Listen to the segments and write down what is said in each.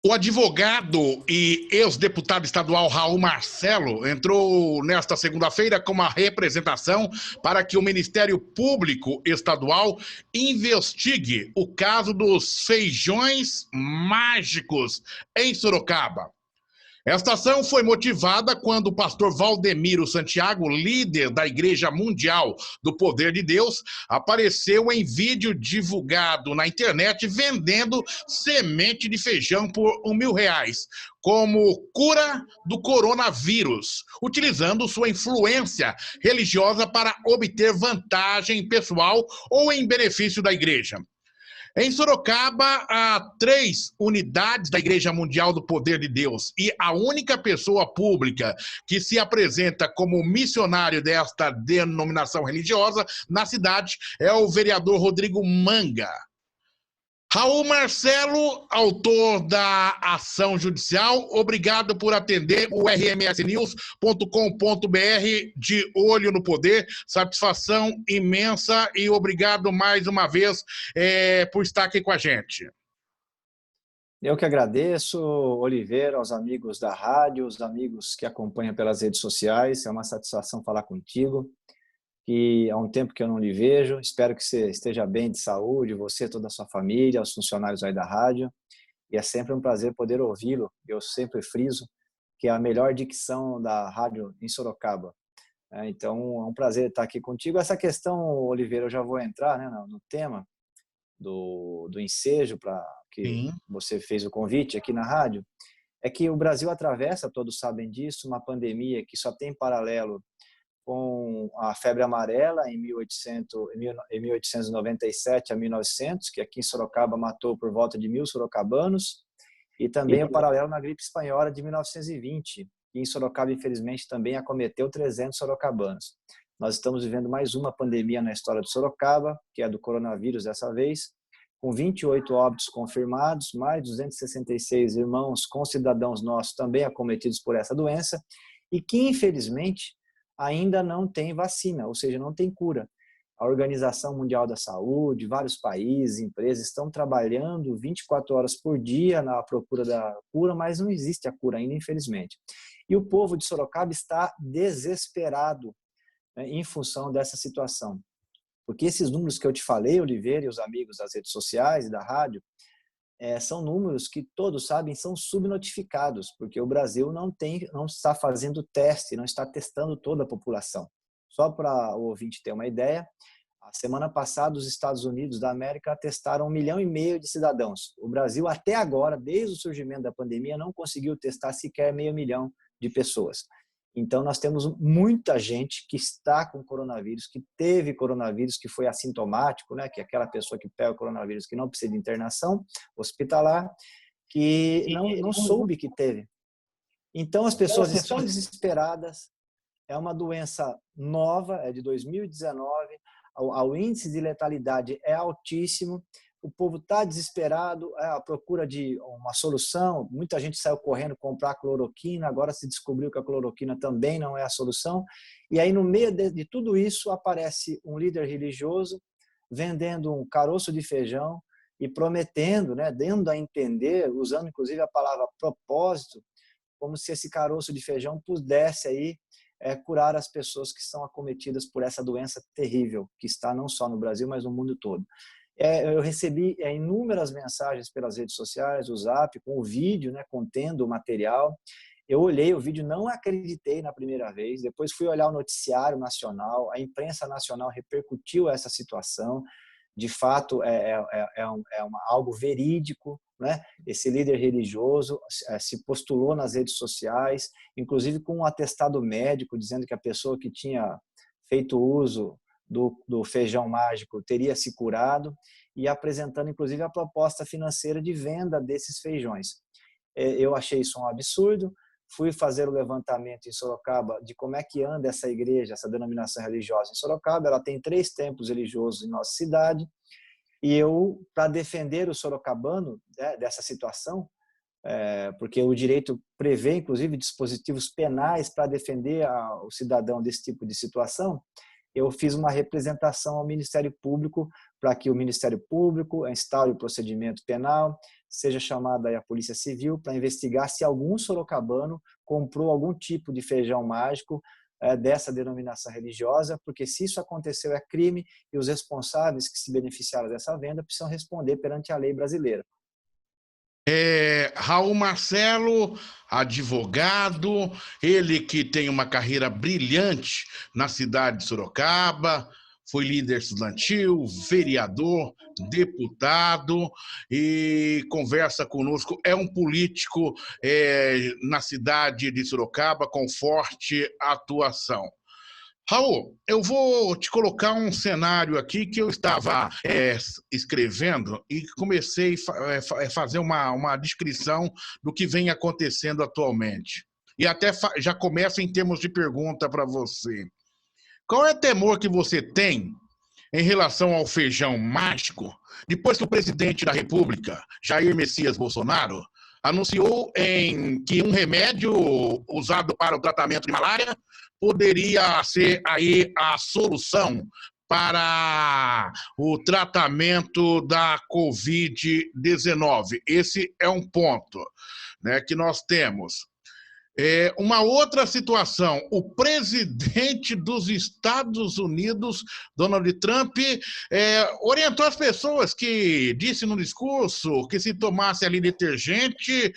O advogado e ex-deputado estadual Raul Marcelo entrou nesta segunda-feira com uma representação para que o Ministério Público Estadual investigue o caso dos feijões mágicos em Sorocaba. Esta ação foi motivada quando o pastor Valdemiro Santiago, líder da Igreja Mundial do Poder de Deus, apareceu em vídeo divulgado na internet vendendo semente de feijão por R$ 1.000, como cura do coronavírus, utilizando sua influência religiosa para obter vantagem pessoal ou em benefício da igreja. Em Sorocaba, há 3 unidades da Igreja Mundial do Poder de Deus e a única pessoa pública que se apresenta como missionário desta denominação religiosa na cidade é o vereador Rodrigo Manga. Raul Marcelo, autor da ação judicial, obrigado por atender o rmsnews.com.br de Olho no Poder. Satisfação imensa e obrigado mais uma vez por estar aqui com a gente. Eu que agradeço, Oliveira, aos amigos da rádio, os amigos que acompanham pelas redes sociais. É uma satisfação falar contigo. E há um tempo que eu não lhe vejo, espero que você esteja bem de saúde, você, toda a sua família, os funcionários aí da rádio, e é sempre um prazer poder ouvi-lo. Eu sempre friso que é a melhor dicção da rádio em Sorocaba. Então é um prazer estar aqui contigo. Essa questão, Oliveira, eu já vou entrar, né, no tema do ensejo para que você fez o convite aqui na rádio, é que o Brasil atravessa, todos sabem disso, uma pandemia que só tem paralelo com a febre amarela em 1897 a 1900, que aqui em Sorocaba matou por volta de 1.000 sorocabanos, e também o paralelo na gripe espanhola de 1920, que em Sorocaba, infelizmente, também acometeu 300 sorocabanos. Nós estamos vivendo mais uma pandemia na história de Sorocaba, que é do coronavírus dessa vez, com 28 óbitos confirmados, mais 266 irmãos concidadãos nossos também acometidos por essa doença, e que, infelizmente, ainda não tem vacina, ou seja, não tem cura. A Organização Mundial da Saúde, vários países, empresas estão trabalhando 24 horas por dia na procura da cura, mas não existe a cura ainda, infelizmente. E o povo de Sorocaba está desesperado, né, em função dessa situação. Porque esses números que eu te falei, Oliveira, e os amigos das redes sociais e da rádio, são números que todos sabem são subnotificados, porque o Brasil não está fazendo teste, não está testando toda a população. Só para o ouvinte ter uma ideia, a semana passada os Estados Unidos da América testaram 1,5 milhão de cidadãos. O Brasil até agora, desde o surgimento da pandemia, não conseguiu testar sequer 500 mil de pessoas. Então, nós temos muita gente que está com coronavírus, que teve coronavírus, que foi assintomático, né? Que é aquela pessoa que pega o coronavírus, que não precisa de internação hospitalar, que não soube que teve. Então, as pessoas estão desesperadas, é uma doença nova, é de 2019, o índice de letalidade é altíssimo, o povo está desesperado, à procura de uma solução. Muita gente saiu correndo comprar cloroquina, agora se descobriu que a cloroquina também não é a solução. E aí, no meio de tudo isso, aparece um líder religioso vendendo um caroço de feijão e prometendo, né, dando a entender, usando inclusive a palavra propósito, como se esse caroço de feijão pudesse aí curar as pessoas que são acometidas por essa doença terrível, que está não só no Brasil, mas no mundo todo. Eu recebi inúmeras mensagens pelas redes sociais, o Zap, com o vídeo, né, contendo o material. Eu olhei o vídeo, não acreditei na primeira vez, depois fui olhar o noticiário nacional, a imprensa nacional repercutiu essa situação, de fato algo verídico, né? Esse líder religioso se postulou nas redes sociais, inclusive com um atestado médico, dizendo que a pessoa que tinha feito uso do feijão mágico teria se curado, e apresentando inclusive a proposta financeira de venda desses feijões. Eu achei isso um absurdo, fui fazer o levantamento em Sorocaba de como é que anda essa igreja, essa denominação religiosa em Sorocaba. Ela tem 3 templos religiosos em nossa cidade, e eu, para defender o sorocabano, né, dessa situação, porque o direito prevê inclusive dispositivos penais para defender o cidadão desse tipo de situação, eu fiz uma representação ao Ministério Público para que o Ministério Público instaure o procedimento penal, seja chamada aí a Polícia Civil para investigar se algum sorocabano comprou algum tipo de feijão mágico dessa denominação religiosa, porque se isso aconteceu é crime e os responsáveis que se beneficiaram dessa venda precisam responder perante a lei brasileira. Raul Marcelo, advogado, ele que tem uma carreira brilhante na cidade de Sorocaba, foi líder estudantil, vereador, deputado e conversa conosco. É um político na cidade de Sorocaba com forte atuação. Raul, eu vou te colocar um cenário aqui que eu estava escrevendo e comecei a fazer uma descrição do que vem acontecendo atualmente. E até já começo em termos de pergunta para você. Qual é o temor que você tem em relação ao feijão mágico, depois que o presidente da República, Jair Messias Bolsonaro, anunciou que um remédio usado para o tratamento de malária poderia ser aí a solução para o tratamento da Covid-19? Esse é um ponto, né, que nós temos. Uma outra situação, o presidente dos Estados Unidos, Donald Trump, orientou as pessoas que disse no discurso que se tomasse ali detergente,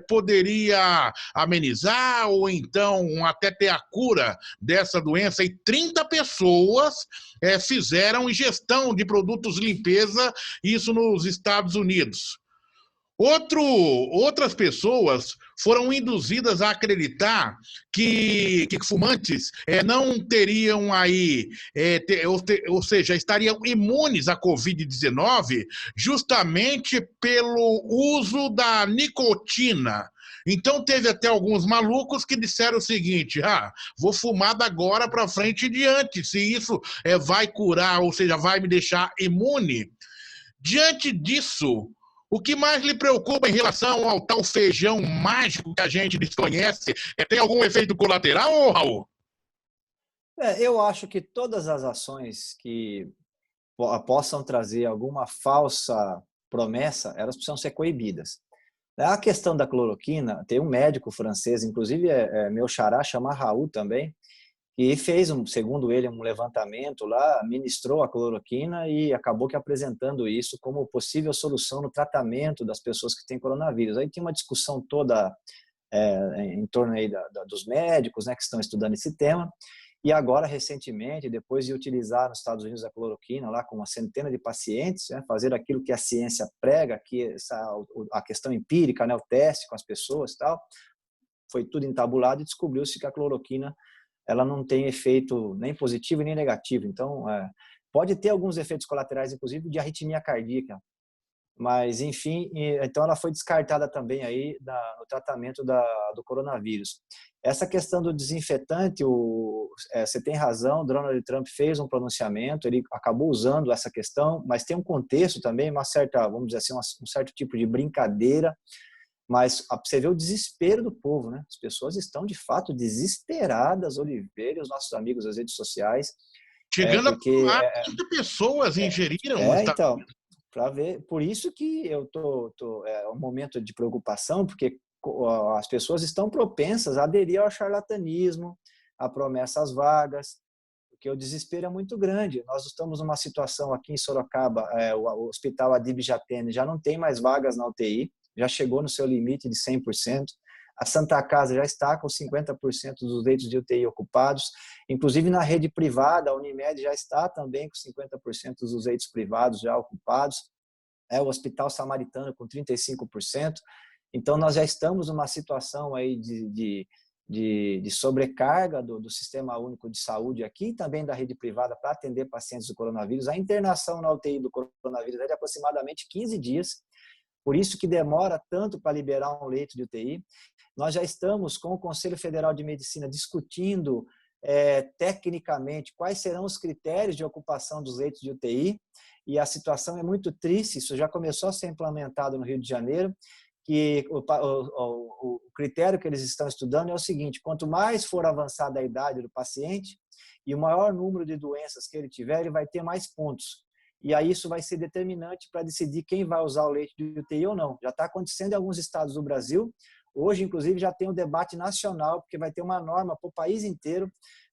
poderia amenizar ou então até ter a cura dessa doença, e 30 pessoas fizeram ingestão de produtos de limpeza, isso nos Estados Unidos. Outras pessoas foram induzidas a acreditar que fumantes não teriam aí, ou seja, estariam imunes à Covid-19 justamente pelo uso da nicotina. Então teve até alguns malucos que disseram o seguinte: vou fumar da agora para frente e diante, se isso vai curar, ou seja, vai me deixar imune. Diante disso, o que mais lhe preocupa em relação ao tal feijão mágico que a gente desconhece? Tem algum efeito colateral, Raul? Eu acho que todas as ações que possam trazer alguma falsa promessa, elas precisam ser coibidas. A questão da cloroquina, tem um médico francês, inclusive meu xará, chama Raul também, e fez, segundo ele, um levantamento lá, ministrou a cloroquina e acabou que apresentando isso como possível solução no tratamento das pessoas que têm coronavírus. Aí tem uma discussão toda em torno aí dos médicos, né, que estão estudando esse tema. E agora, recentemente, depois de utilizar nos Estados Unidos a cloroquina lá com uma centena de pacientes, né, fazer aquilo que a ciência prega, que a questão empírica, né, o teste com as pessoas e tal, foi tudo entabulado e descobriu-se que a cloroquina ela não tem efeito nem positivo nem negativo. Então, pode ter alguns efeitos colaterais, inclusive de arritmia cardíaca. Mas, enfim, então ela foi descartada também aí no tratamento do coronavírus. Essa questão do desinfetante, você tem razão, Donald Trump fez um pronunciamento, ele acabou usando essa questão, mas tem um contexto também, uma certa, vamos dizer assim, um certo tipo de brincadeira. Mas você vê o desespero do povo, né? As pessoas estão, de fato, desesperadas, Oliveira e os nossos amigos das redes sociais. Chegando a 30 pessoas ingeriram. Então, para ver, por isso que é um momento de preocupação, porque as pessoas estão propensas a aderir ao charlatanismo, a promessas vagas, porque o desespero é muito grande. Nós estamos numa situação aqui em Sorocaba, o Hospital Adib Jatene já não tem mais vagas na UTI, já chegou no seu limite de 100%. A Santa Casa já está com 50% dos leitos de UTI ocupados. Inclusive, na rede privada, a Unimed já está também com 50% dos leitos privados já ocupados. O Hospital Samaritano com 35%. Então, nós já estamos numa situação aí de sobrecarga do Sistema Único de Saúde aqui, e também da rede privada para atender pacientes do coronavírus. A internação na UTI do coronavírus é de aproximadamente 15 dias. Por isso que demora tanto para liberar um leito de UTI. Nós já estamos com o Conselho Federal de Medicina discutindo tecnicamente quais serão os critérios de ocupação dos leitos de UTI, e a situação é muito triste. Isso já começou a ser implementado no Rio de Janeiro, que o critério que eles estão estudando é o seguinte: quanto mais for avançada a idade do paciente e o maior número de doenças que ele tiver, ele vai ter mais pontos. e aí isso vai ser determinante para decidir quem vai usar o leite de UTI ou não. Já está acontecendo em alguns estados do Brasil. Hoje, inclusive, já tem um debate nacional, porque vai ter uma norma para o país inteiro,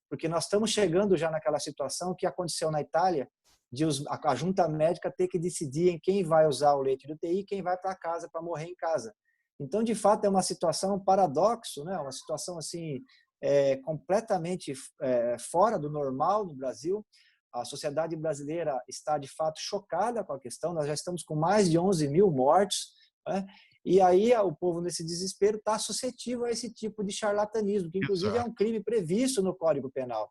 porque nós estamos chegando já naquela situação que aconteceu na Itália, de a junta médica ter que decidir em quem vai usar o leite de UTI e quem vai para casa para morrer em casa. Então, de fato, é uma situação, um paradoxo, né? Uma situação assim, completamente fora do normal no Brasil. A sociedade brasileira está, de fato, chocada com a questão. Nós já estamos com mais de 11 mil mortos, né? E aí o povo, nesse desespero, está suscetível a esse tipo de charlatanismo, que, inclusive, é um crime previsto no Código Penal.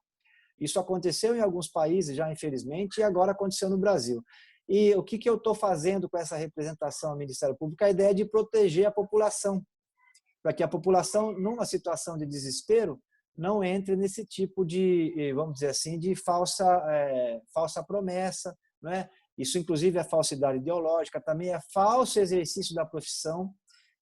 Isso aconteceu em alguns países já, infelizmente, e agora aconteceu no Brasil. E o que eu estou fazendo com essa representação ao Ministério Público? A ideia é de proteger a população, para que a população, numa situação de desespero, não entre nesse tipo de, vamos dizer assim, de falsa promessa, né? Isso, inclusive, é falsidade ideológica, também é falso exercício da profissão.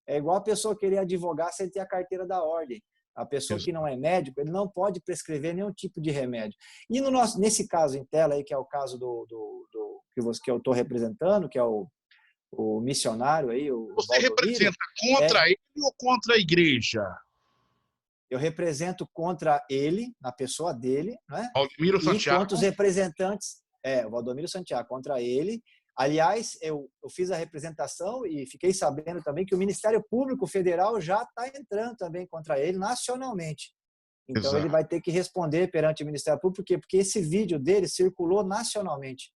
É igual a pessoa querer advogar sem ter a carteira da ordem. A pessoa que não é médico, ele não pode prescrever nenhum tipo de remédio. E nesse caso em tela, aí, que é o caso que eu estou representando, que é o missionário, aí, o Você Valdomiro, representa contra ele ou contra a igreja? Eu represento contra ele, na pessoa dele, né? Valdomiro Santiago. Contra os representantes, o Valdomiro Santiago, contra ele. Aliás, eu fiz a representação e fiquei sabendo também que o Ministério Público Federal já está entrando também contra ele nacionalmente. Então, ele vai ter que responder perante o Ministério Público, por quê? Porque esse vídeo dele circulou nacionalmente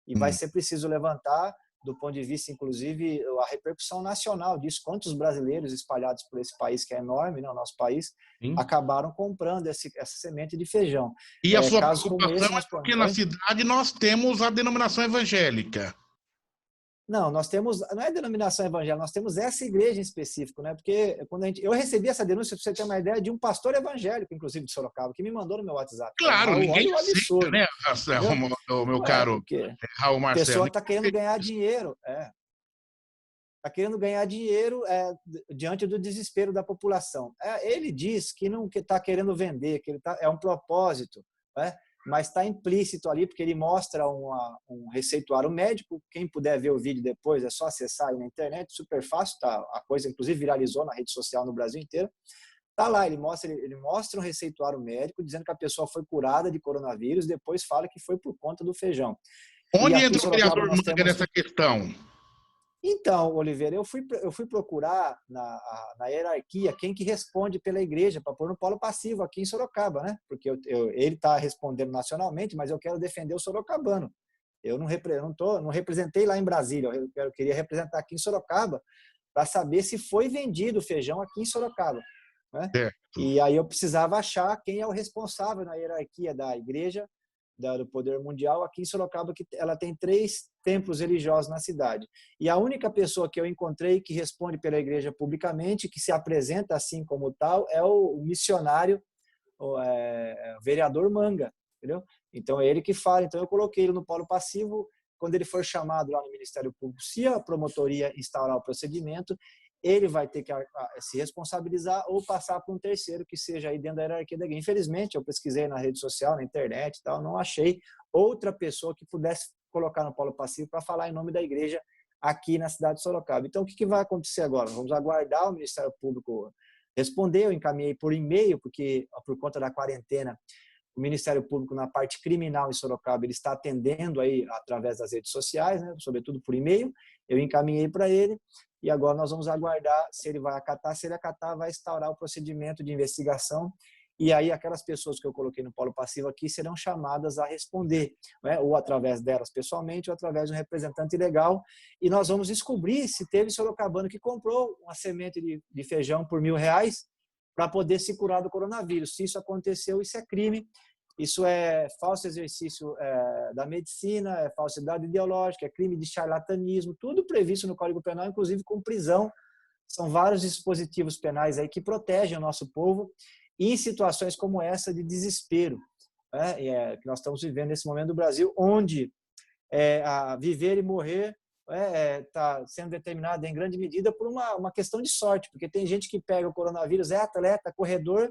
e vai ser preciso levantar, do ponto de vista, inclusive, a repercussão nacional disso. Quantos brasileiros espalhados por esse país, que é enorme, né, o nosso país, acabaram comprando essa semente de feijão. E a sua preocupação é porque na cidade nós temos a denominação evangélica. Não, nós temos, não é denominação evangélica, nós temos essa igreja em específico, né? Porque quando eu recebi essa denúncia, para você ter uma ideia, de um pastor evangélico, inclusive de Sorocaba, que me mandou no meu WhatsApp. Claro, ninguém aceita, né, o meu caro Raul Marcelo. A pessoa está querendo ganhar dinheiro, está querendo ganhar dinheiro diante do desespero da população. Ele diz que não está querendo vender, que é um propósito, né? Mas está implícito ali, porque ele mostra um receituário médico. Quem puder ver o vídeo depois, é só acessar aí na internet, super fácil, tá? A coisa, inclusive, viralizou na rede social no Brasil inteiro. Tá lá, ele mostra um receituário médico, dizendo que a pessoa foi curada de coronavírus, depois fala que foi por conta do feijão. Onde entra o vereador Manga nessa questão? Então, Oliveira, eu fui procurar na hierarquia quem que responde pela igreja para pôr no polo passivo aqui em Sorocaba, né? Porque ele está respondendo nacionalmente, mas eu quero defender o sorocabano. Eu não representei lá em Brasília, eu queria representar aqui em Sorocaba para saber se foi vendido o feijão aqui em Sorocaba, né? E aí eu precisava achar quem é o responsável na hierarquia da igreja do poder mundial aqui em Sorocaba, que ela tem 3 templos religiosos na cidade. E a única pessoa que eu encontrei que responde pela igreja publicamente, que se apresenta assim como tal, é o missionário, o vereador Manga, entendeu? Então é ele que fala. Então eu coloquei ele no polo passivo. Quando ele for chamado lá no Ministério Público, se a promotoria instaurar o procedimento, ele vai ter que se responsabilizar ou passar para um terceiro que seja aí dentro da hierarquia da igreja. Infelizmente, eu pesquisei na rede social, na internet e tal, não achei outra pessoa que pudesse colocar no polo passivo para falar em nome da igreja aqui na cidade de Sorocaba. Então, o que vai acontecer agora? Vamos aguardar o Ministério Público responder. Eu encaminhei por e-mail, porque por conta da quarentena, o Ministério Público, na parte criminal em Sorocaba, ele está atendendo aí através das redes sociais, né, sobretudo por e-mail. Eu encaminhei para ele e agora nós vamos aguardar se ele vai acatar. Se ele acatar, vai instaurar o procedimento de investigação e aí aquelas pessoas que eu coloquei no polo passivo aqui serão chamadas a responder, né, ou através delas pessoalmente ou através de um representante legal, e nós vamos descobrir se teve sorocabano que comprou uma semente de feijão por R$1.000 para poder se curar do coronavírus. Se isso aconteceu, isso é crime, isso é falso exercício da medicina, é falsidade ideológica, é crime de charlatanismo, tudo previsto no Código Penal, inclusive com prisão. São vários dispositivos penais aí que protegem o nosso povo em situações como essa de desespero, né? Que nós estamos vivendo nesse momento do Brasil, onde a viver e morrer está sendo determinada em grande medida por uma questão de sorte, porque tem gente que pega o coronavírus, é atleta, corredor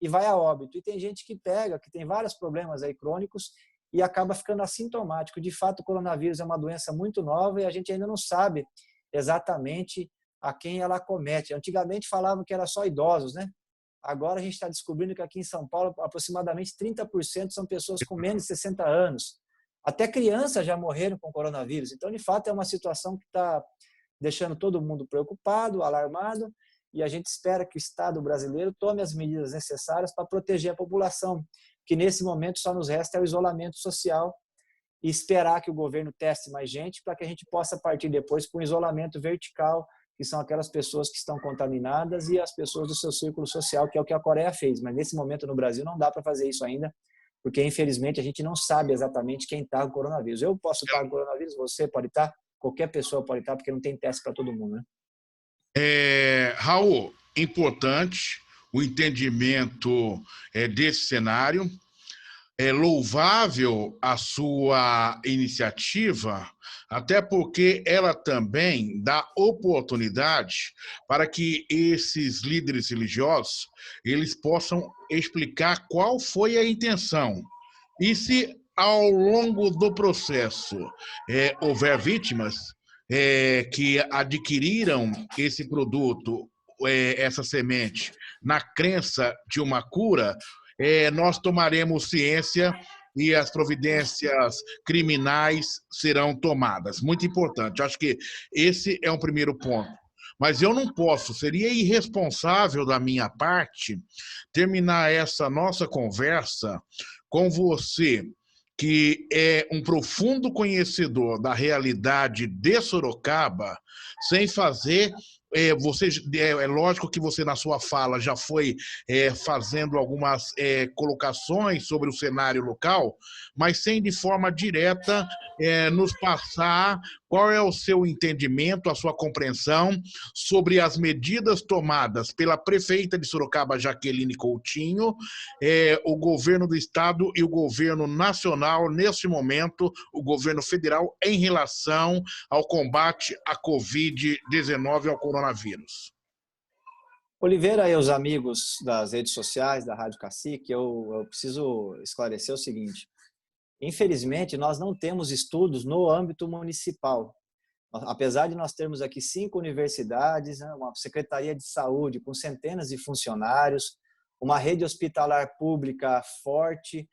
e vai a óbito, e tem gente que pega, que tem vários problemas aí crônicos e acaba ficando assintomático. De fato, o coronavírus é uma doença muito nova e a gente ainda não sabe exatamente a quem ela acomete. Antigamente falavam que era só idosos, né? Agora a gente está descobrindo que aqui em São Paulo aproximadamente 30% são pessoas com menos de 60 anos. Até crianças já morreram com coronavírus. Então, de fato, é uma situação que está deixando todo mundo preocupado, alarmado, e a gente espera que o Estado brasileiro tome as medidas necessárias para proteger a população, que nesse momento só nos resta é o isolamento social e esperar que o governo teste mais gente para que a gente possa partir depois para um isolamento vertical, que são aquelas pessoas que estão contaminadas e as pessoas do seu círculo social, que é o que a Coreia fez. Mas nesse momento no Brasil não dá para fazer isso ainda, porque infelizmente a gente não sabe exatamente quem está com o coronavírus. Eu posso estar com o coronavírus, você pode estar, qualquer pessoa pode estar, porque não tem teste para todo mundo, né? Raul, importante o entendimento desse cenário. É louvável a sua iniciativa, até porque ela também dá oportunidade para que esses líderes religiosos eles possam explicar qual foi a intenção. E se ao longo do processo houver vítimas que adquiriram esse produto, essa semente, na crença de uma cura, nós tomaremos ciência e as providências criminais serão tomadas. Muito importante. Acho que esse é um primeiro ponto. Mas eu não posso, seria irresponsável da minha parte terminar essa nossa conversa com você, que é um profundo conhecedor da realidade de Sorocaba, sem fazer é lógico que você, na sua fala, já foi fazendo algumas colocações sobre o cenário local, mas sem de forma direta nos passar qual é o seu entendimento, a sua compreensão sobre as medidas tomadas pela prefeita de Sorocaba, Jaqueline Coutinho, o governo do estado e o governo nacional, neste momento, o governo federal, em relação ao combate à Covid-19 e ao coronavírus. Oliveira e os amigos das redes sociais, da Rádio Cacique, eu preciso esclarecer o seguinte. Infelizmente, nós não temos estudos no âmbito municipal. Apesar de nós termos aqui 5 universidades, uma secretaria de saúde com centenas de funcionários, uma rede hospitalar pública forte,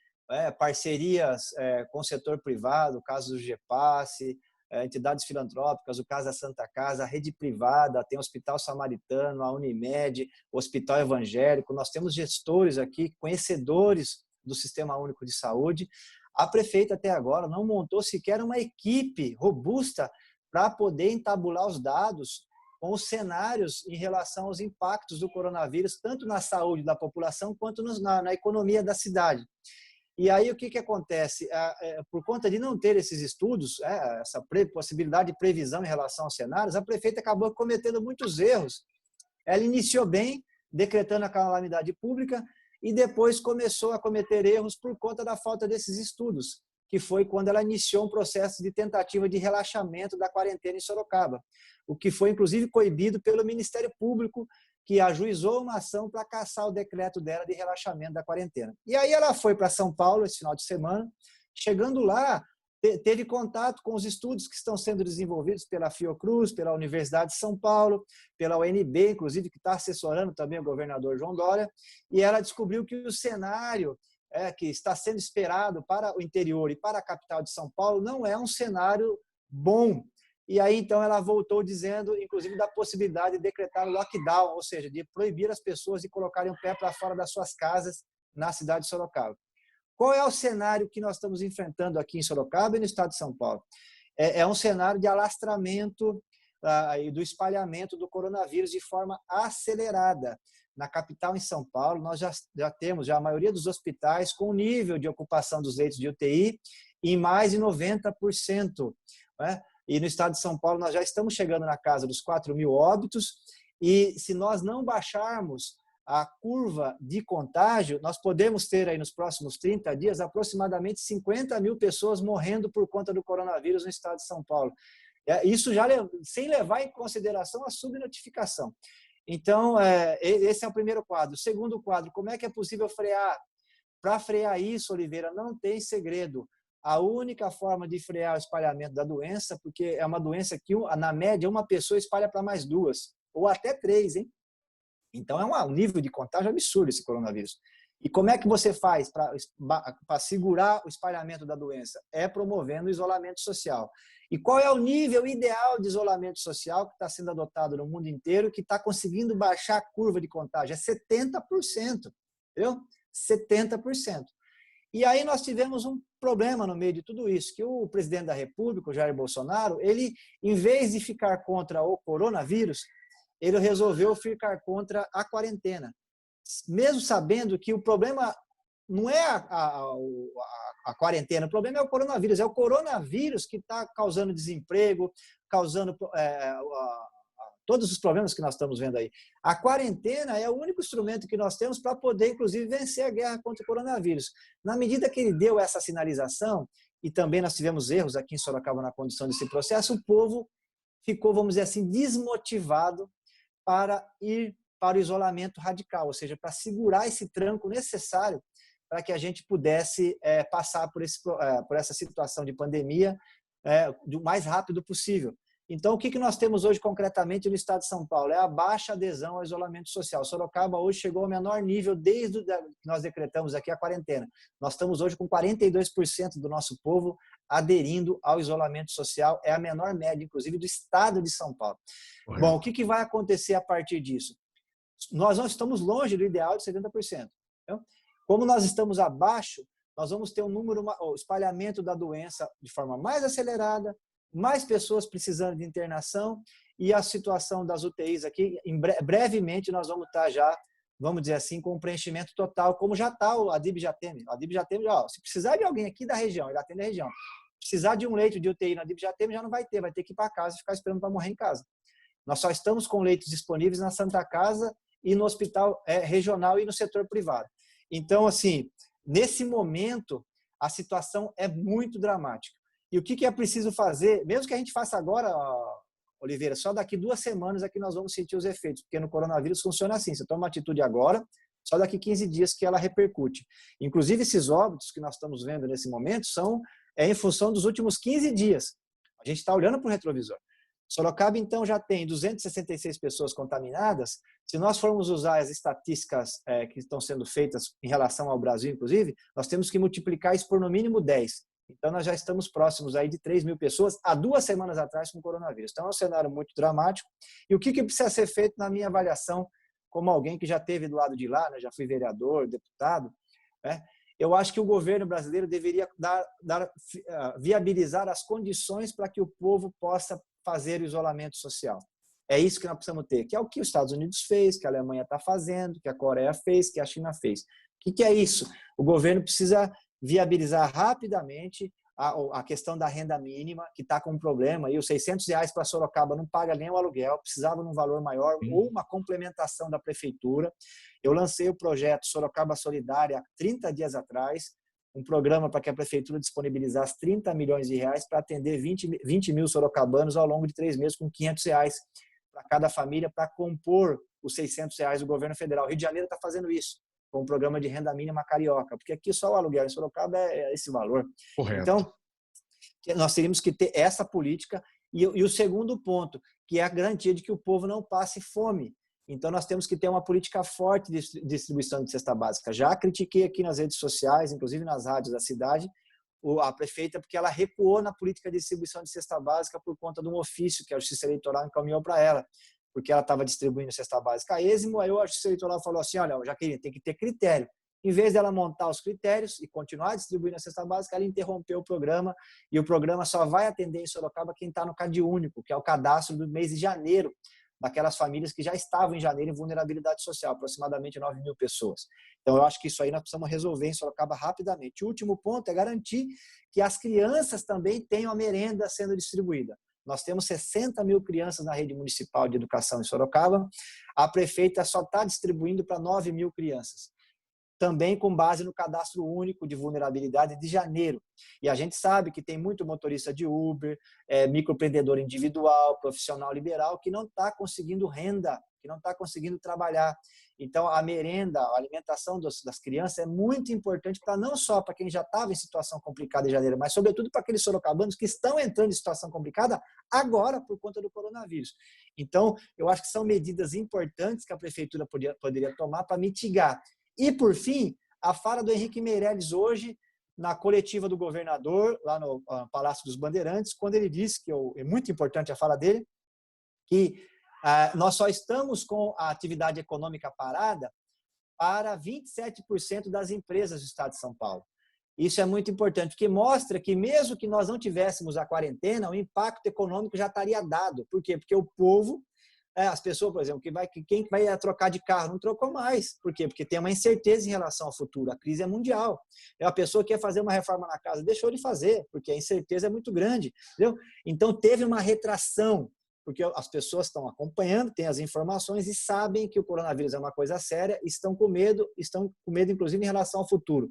parcerias com o setor privado, o caso do GEPASSE, entidades filantrópicas, o caso da Santa Casa, a rede privada, tem o Hospital Samaritano, a Unimed, o Hospital Evangélico. Nós temos gestores aqui, conhecedores do Sistema Único de Saúde. A prefeita até agora não montou sequer uma equipe robusta para poder entabular os dados com os cenários em relação aos impactos do coronavírus, tanto na saúde da população quanto na economia da cidade. E aí o que acontece? Por conta de não ter esses estudos, essa possibilidade de previsão em relação aos cenários, a prefeita acabou cometendo muitos erros. Ela iniciou bem, decretando a calamidade pública, e depois começou a cometer erros por conta da falta desses estudos, que foi quando ela iniciou um processo de tentativa de relaxamento da quarentena em Sorocaba, o que foi inclusive coibido pelo Ministério Público, que ajuizou uma ação para cassar o decreto dela de relaxamento da quarentena. E aí ela foi para São Paulo esse final de semana, chegando lá, teve contato com os estudos que estão sendo desenvolvidos pela Fiocruz, pela Universidade de São Paulo, pela UNB, inclusive, que está assessorando também o governador João Dória, e ela descobriu que o cenário que está sendo esperado para o interior e para a capital de São Paulo não é um cenário bom. E aí, então, ela voltou dizendo, inclusive, da possibilidade de decretar o lockdown, ou seja, de proibir as pessoas de colocarem o pé para fora das suas casas na cidade de Sorocaba. Qual é o cenário que nós estamos enfrentando aqui em Sorocaba e no estado de São Paulo? É um cenário de alastramento e do espalhamento do coronavírus de forma acelerada. Na capital, em São Paulo, nós já temos a maioria dos hospitais com nível de ocupação dos leitos de UTI em mais de 90%. Né? E no estado de São Paulo, nós já estamos chegando na casa dos 4.000 óbitos, e se nós não baixarmos a curva de contágio, nós podemos ter aí nos próximos 30 dias aproximadamente 50.000 pessoas morrendo por conta do coronavírus no estado de São Paulo. Isso já sem levar em consideração a subnotificação. Então, esse é o primeiro quadro. O segundo quadro, como é que é possível frear? Para frear isso, Oliveira, não tem segredo. a única forma de frear o espalhamento da doença, porque é uma doença que, na média, uma pessoa espalha para mais duas, ou até três, hein? Então, é um nível de contágio absurdo esse coronavírus. E como é que você faz para segurar o espalhamento da doença? É promovendo o isolamento social. E qual é o nível ideal de isolamento social que está sendo adotado no mundo inteiro, que está conseguindo baixar a curva de contágio? É 70%, entendeu? 70%. E aí nós tivemos um problema no meio de tudo isso, que o presidente da República, o Jair Bolsonaro, ele, em vez de ficar contra o coronavírus, ele resolveu ficar contra a quarentena. Mesmo sabendo que o problema não é a quarentena, o problema é o coronavírus. É o coronavírus que está causando desemprego, causando todos os problemas que nós estamos vendo aí. A quarentena é o único instrumento que nós temos para poder, inclusive, vencer a guerra contra o coronavírus. Na medida que ele deu essa sinalização, e também nós tivemos erros aqui em Sorocaba na condução desse processo, o povo ficou, vamos dizer assim, desmotivado para ir para o isolamento radical, ou seja, para segurar esse tranco necessário para que a gente pudesse passar por essa situação de pandemia o mais rápido possível. Então, o que nós temos hoje concretamente no estado de São Paulo? É a baixa adesão ao isolamento social. Sorocaba hoje chegou ao menor nível desde que nós decretamos aqui a quarentena. Nós estamos hoje com 42% do nosso povo aderindo ao isolamento social. É a menor média, inclusive, do estado de São Paulo. Correto. Bom, o que vai acontecer a partir disso? Nós não estamos longe do ideal de 70%. Então, como nós estamos abaixo, nós vamos ter o espalhamento da doença de forma mais acelerada, mais pessoas precisando de internação e a situação das UTIs aqui, brevemente nós vamos estar já, vamos dizer assim, com um preenchimento total, como já está a DIB Jateme. A DIB Jateme, se precisar de alguém aqui da região, ele atende a região, precisar de um leito de UTI na DIB Jateme já não vai ter que ir para casa e ficar esperando para morrer em casa. Nós só estamos com leitos disponíveis na Santa Casa e no hospital regional e no setor privado. Então, assim, nesse momento, a situação é muito dramática. E o que é preciso fazer, mesmo que a gente faça agora, Oliveira, só daqui 2 semanas é que nós vamos sentir os efeitos, porque no coronavírus funciona assim, você toma uma atitude agora, só daqui 15 dias que ela repercute. Inclusive, esses óbitos que nós estamos vendo nesse momento são em função dos últimos 15 dias. A gente está olhando para o retrovisor. Sorocaba, então, já tem 266 pessoas contaminadas. Se nós formos usar as estatísticas que estão sendo feitas em relação ao Brasil, inclusive, nós temos que multiplicar isso por no mínimo 10. Então, nós já estamos próximos aí de 3 mil pessoas há 2 semanas atrás com o coronavírus. Então, é um cenário muito dramático. E o que precisa ser feito, na minha avaliação, como alguém que já esteve do lado de lá, né, já fui vereador, deputado, né, eu acho que o governo brasileiro deveria viabilizar as condições para que o povo possa fazer o isolamento social. É isso que nós precisamos ter, que é o que os Estados Unidos fez, que a Alemanha está fazendo, que a Coreia fez, que a China fez. O que é isso? O governo precisa viabilizar rapidamente a questão da renda mínima, que está com um problema, e os R$600 para Sorocaba não paga nem o aluguel, precisava de um valor maior, ou uma complementação da prefeitura. Eu lancei o projeto Sorocaba Solidária há 30 dias atrás, um programa para que a prefeitura disponibilizasse 30 milhões de reais para atender 20 mil sorocabanos ao longo de 3 meses, com R$500 para cada família, para compor os R$600 do governo federal. O Rio de Janeiro está fazendo isso, com o programa de renda mínima carioca, porque aqui só o aluguel em Sorocaba é esse valor. Correto. Então, nós teríamos que ter essa política. E o segundo ponto, que é a garantia de que o povo não passe fome. Então, nós temos que ter uma política forte de distribuição de cesta básica. Já critiquei aqui nas redes sociais, inclusive nas rádios da cidade, a prefeita, porque ela recuou na política de distribuição de cesta básica por conta de um ofício que a Justiça Eleitoral encaminhou para ela, porque ela estava distribuindo cesta básica a esmo. Aí a Justiça Eleitoral falou assim, olha, Jaqueline, tem que ter critério. Em vez dela montar os critérios e continuar distribuindo a cesta básica, ela interrompeu o programa, e o programa só vai atender em Sorocaba quem está no CadÚnico, que é o cadastro do mês de janeiro, daquelas famílias que já estavam em janeiro em vulnerabilidade social, aproximadamente 9 mil pessoas. Então, eu acho que isso aí nós precisamos resolver em Sorocaba rapidamente. O último ponto é garantir que as crianças também tenham a merenda sendo distribuída. Nós temos 60 mil crianças na rede municipal de educação em Sorocaba. A prefeita só está distribuindo para 9 mil crianças. Também com base no cadastro único de vulnerabilidade de janeiro. E a gente sabe que tem muito motorista de Uber, microempreendedor individual, profissional liberal, que não está conseguindo renda que não está conseguindo trabalhar. Então, a merenda, a alimentação das crianças é muito importante para não só para quem já estava em situação complicada em janeiro, mas sobretudo para aqueles sorocabanos que estão entrando em situação complicada agora por conta do coronavírus. Então, eu acho que são medidas importantes que a prefeitura poderia tomar para mitigar. E, por fim, a fala do Henrique Meirelles hoje, na coletiva do governador, lá no Palácio dos Bandeirantes, quando ele disse, que é muito importante a fala dele, que nós só estamos com a atividade econômica parada para 27% das empresas do estado de São Paulo. Isso é muito importante, porque mostra que mesmo que nós não tivéssemos a quarentena, o impacto econômico já estaria dado. Por quê? Porque o povo, as pessoas, por exemplo, quem vai trocar de carro não trocou mais. Por quê? Porque tem uma incerteza em relação ao futuro. A crise é mundial. A pessoa que quer fazer uma reforma na casa deixou de fazer, porque a incerteza é muito grande. Entendeu? Então, teve uma retração, porque as pessoas estão acompanhando, têm as informações e sabem que o coronavírus é uma coisa séria, estão com medo inclusive em relação ao futuro.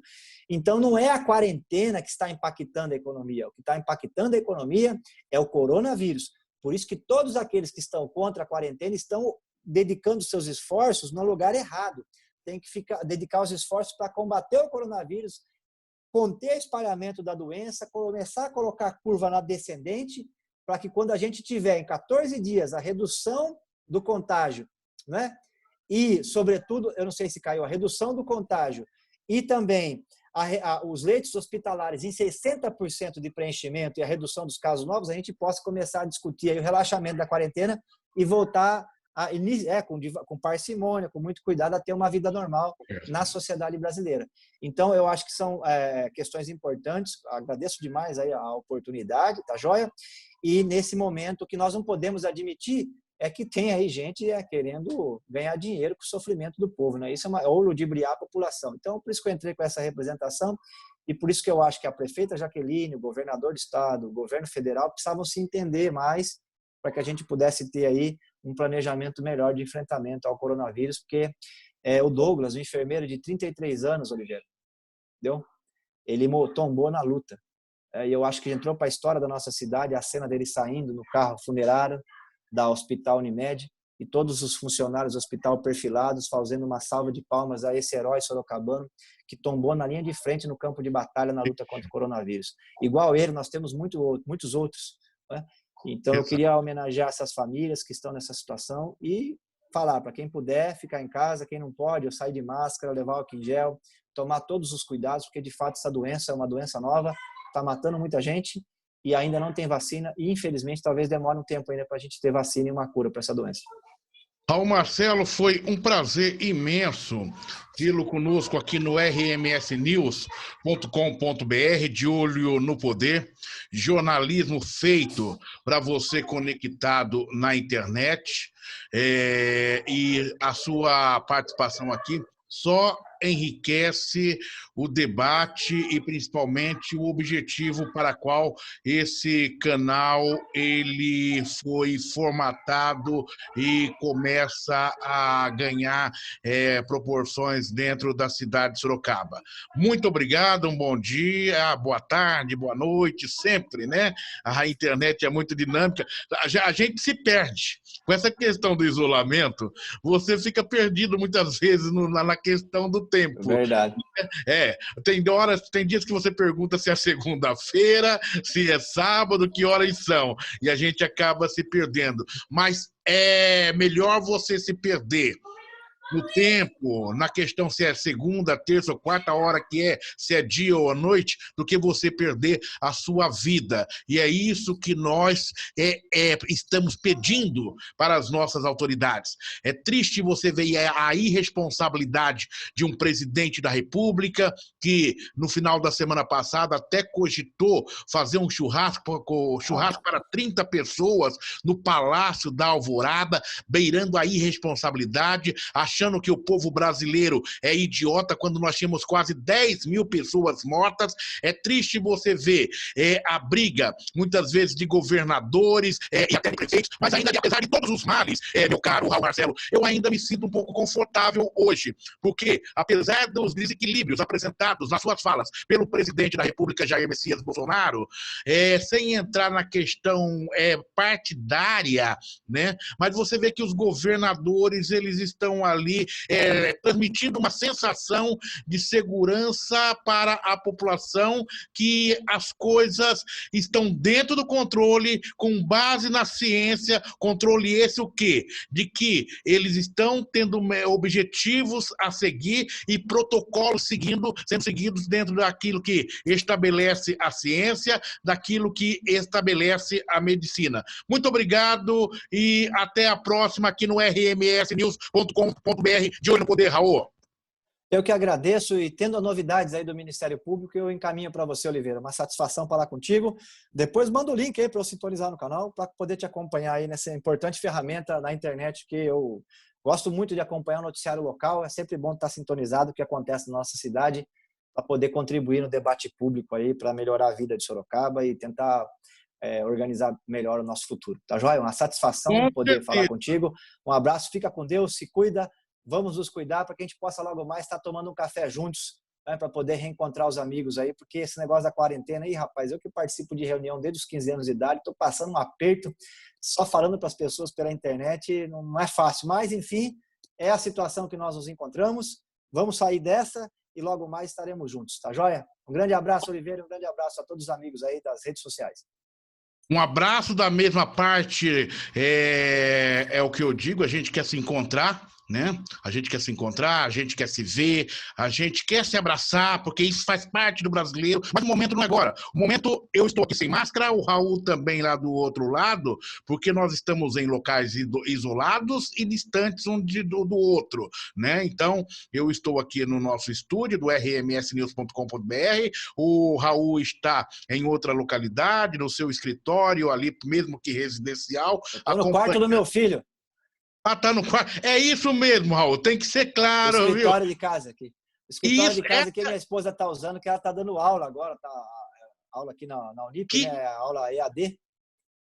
Então, não é a quarentena que está impactando a economia. O que está impactando a economia é o coronavírus. Por isso que todos aqueles que estão contra a quarentena estão dedicando seus esforços no lugar errado. Tem que dedicar os esforços para combater o coronavírus, conter o espalhamento da doença, começar a colocar a curva na descendente, para que quando a gente tiver em 14 dias a redução do contágio, né? E, sobretudo, eu não sei se caiu, a redução do contágio e também os leitos hospitalares em 60% de preenchimento e a redução dos casos novos, a gente possa começar a discutir aí o relaxamento da quarentena e voltar com parcimônia, com muito cuidado, a ter uma vida normal na sociedade brasileira. Então, eu acho que são questões importantes. Agradeço demais aí a oportunidade, tá joia? E, nesse momento, o que nós não podemos admitir é que tem aí gente querendo ganhar dinheiro com o sofrimento do povo, né? Isso é ou ludibriar a população. Então, por isso que eu entrei com essa representação e por isso que eu acho que a prefeita Jaqueline, o governador do estado, o governo federal precisavam se entender mais para que a gente pudesse ter aí um planejamento melhor de enfrentamento ao coronavírus, porque o Douglas, um enfermeiro de 33 anos, Oliveira, entendeu? Ele tombou na luta. E eu acho que entrou para a história da nossa cidade a cena dele saindo no carro funerário da Hospital Unimed e todos os funcionários do hospital perfilados fazendo uma salva de palmas a esse herói sorocabano que tombou na linha de frente no campo de batalha na luta contra o coronavírus. Igual ele, nós temos muitos outros, né? Então, eu queria homenagear essas famílias que estão nessa situação e falar para quem puder ficar em casa, quem não pode, eu sair de máscara, levar álcool em gel, tomar todos os cuidados, porque de fato essa doença é uma doença nova, está matando muita gente e ainda não tem vacina e infelizmente talvez demore um tempo ainda para a gente ter vacina e uma cura para essa doença. Raul Marcelo, foi um prazer imenso tê-lo conosco aqui no rmsnews.com.br, de olho no poder, jornalismo feito para você conectado na internet, e a sua participação aqui só enriquece o debate e principalmente o objetivo para qual esse canal ele foi formatado e começa a ganhar proporções dentro da cidade de Sorocaba. Muito obrigado, um bom dia, boa tarde, boa noite, sempre, né? A internet é muito dinâmica, a gente se perde. Com essa questão do isolamento, você fica perdido muitas vezes na questão do tempo. Verdade. Tem dias que você pergunta se é segunda-feira, se é sábado, que horas são, e a gente acaba se perdendo. Mas é melhor você se perder no tempo, na questão se é segunda, terça ou quarta hora que se é dia ou à noite, do que você perder a sua vida. E é isso que nós estamos pedindo para as nossas autoridades. É triste você ver a irresponsabilidade de um presidente da República que, no final da semana passada, até cogitou fazer um churrasco para 30 pessoas no Palácio da Alvorada, beirando a irresponsabilidade, achando achando que o povo brasileiro é idiota quando nós tínhamos quase 10 mil pessoas mortas. É triste você ver a briga, muitas vezes, de governadores e até de prefeitos, mas ainda, apesar de todos os males, meu caro Raul Marcelo, eu ainda me sinto um pouco confortável hoje, porque, apesar dos desequilíbrios apresentados nas suas falas pelo presidente da República, Jair Messias Bolsonaro, sem entrar na questão partidária, né? Mas você vê que os governadores, eles estão ali transmitindo uma sensação de segurança para a população, que as coisas estão dentro do controle, com base na ciência. Controle esse o quê? De que eles estão tendo objetivos a seguir e protocolos sendo seguidos dentro daquilo que estabelece a ciência, daquilo que estabelece a medicina. Muito obrigado e até a próxima aqui no rmsnews.com.br. De olho no poder, Raul. Eu que agradeço, e tendo novidades aí do Ministério Público, eu encaminho para você, Oliveira. Uma satisfação falar contigo. Depois manda o link aí para eu sintonizar no canal, para poder te acompanhar aí nessa importante ferramenta na internet, que eu gosto muito de acompanhar o noticiário local. É sempre bom estar sintonizado o que acontece na nossa cidade, para poder contribuir no debate público aí, para melhorar a vida de Sorocaba e tentar organizar melhor o nosso futuro. Tá joia? Uma satisfação poder falar contigo. Um abraço, fica com Deus, se cuida. Vamos nos cuidar para que a gente possa logo mais estar tomando um café juntos, né, para poder reencontrar os amigos aí, porque esse negócio da quarentena aí, rapaz, eu que participo de reunião desde os 15 anos de idade, estou passando um aperto, só falando para as pessoas pela internet, não é fácil, mas enfim, é a situação que nós nos encontramos. Vamos sair dessa e logo mais estaremos juntos, tá joia? Um grande abraço, Oliveira, um grande abraço a todos os amigos aí das redes sociais. Um abraço da mesma parte, é o que eu digo, a gente quer se encontrar, né? A gente quer se encontrar, a gente quer se ver, a gente quer se abraçar, porque isso faz parte do brasileiro, mas o momento não é agora. O momento, eu estou aqui sem máscara, o Raul também lá do outro lado, porque nós estamos em locais isolados e distantes um do outro, né? Então, eu estou aqui no nosso estúdio do rmsnews.com.br, o Raul está em outra localidade, no seu escritório, ali mesmo que residencial. Estou no quarto do meu filho. Tá no quarto. É isso mesmo, Raul. Tem que ser claro, o escritório de casa aqui. O escritório de casa que essa... minha esposa está usando, que ela está dando aula agora, tá aula aqui na Unip, né? Aula EAD.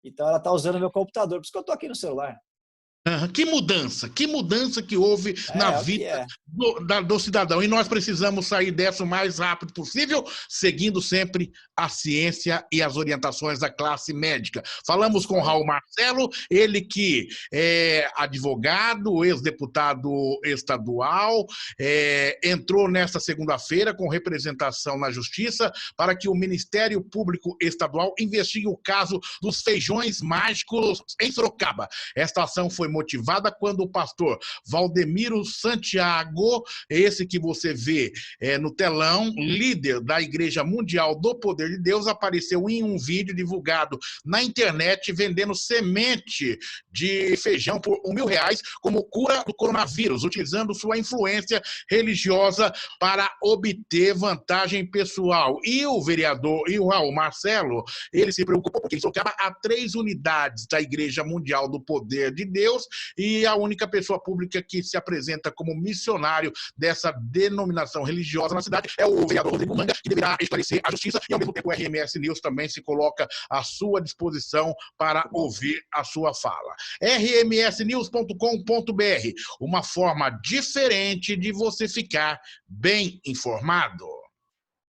Então ela está usando meu computador, por isso que eu estou aqui no celular. Que mudança que houve na vida do cidadão. E nós precisamos sair dessa o mais rápido possível, seguindo sempre a ciência e as orientações da classe médica. Falamos com o Raul Marcelo, ele que é advogado, ex-deputado estadual, entrou nesta segunda-feira com representação na Justiça para que o Ministério Público Estadual investigue o caso dos feijões mágicos em Sorocaba. Esta ação foi motivada quando o pastor Valdemiro Santiago, esse que você vê no telão, líder da Igreja Mundial do Poder de Deus, apareceu em um vídeo divulgado na internet vendendo semente de feijão por R$1.000 como cura do coronavírus, utilizando sua influência religiosa para obter vantagem pessoal. E o vereador, e o Raul Marcelo, ele se preocupou porque ele Sorocaba há 3 unidades da Igreja Mundial do Poder de Deus, e a única pessoa pública que se apresenta como missionário dessa denominação religiosa na cidade é o vereador Rodrigo Manga, que deverá esclarecer a justiça, e ao mesmo tempo o RMS News também se coloca à sua disposição para ouvir a sua fala. rmsnews.com.br, uma forma diferente de você ficar bem informado.